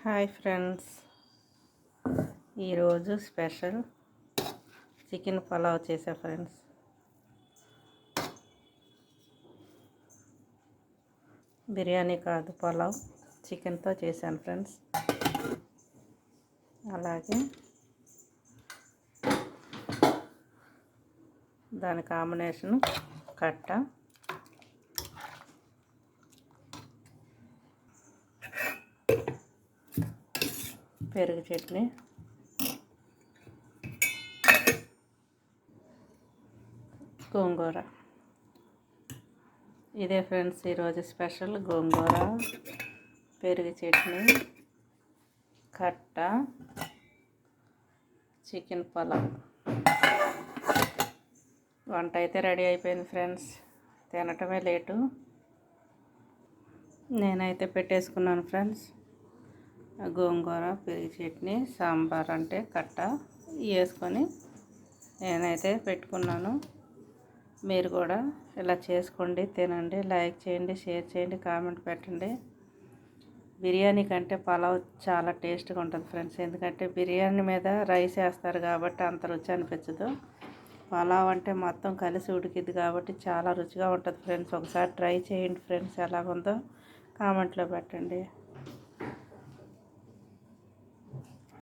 Hi friends, ఈరోజు special chicken pulao చేసా friends. Biryani కాదు, పలావ్ చికెన్తో చేశాను ఫ్రెండ్స్. అలాగే దాని కాంబినేషన్ కట్ట, పెరుగు చట్నీ, గోంగూర. ఇదే ఫ్రెండ్స్ ఈరోజు స్పెషల్. గోంగూర, పెరుగు చట్నీ, కట్ట, చికెన్ పలావ్. వంట అయితే రెడీ అయిపోయింది ఫ్రెండ్స్. తినటమే లేటు. నేనైతే పెట్టేసుకున్నాను ఫ్రెండ్స్. గోంగూర, పెరుగు చట్నీ, సాంబార్ అంటే కట్ట వేసుకొని నేనైతే పెట్టుకున్నాను. మీరు కూడా ఇలా చేసుకోండి, తినండి, లైక్ చేయండి, షేర్ చేయండి, కామెంట్ పెట్టండి. బిర్యానీ కంటే పలావ్ చాలా టేస్ట్గా ఉంటుంది ఫ్రెండ్స్. ఎందుకంటే బిర్యానీ మీద రైస్ వేస్తారు కాబట్టి అంత రుచి అనిపించదు. పలావ్ అంటే మొత్తం కలిసి ఉడికిద్ది కాబట్టి చాలా రుచిగా ఉంటుంది ఫ్రెండ్స్. ఒకసారి ట్రై చేయండి ఫ్రెండ్స్. ఎలాగుందో కామెంట్లో పెట్టండి.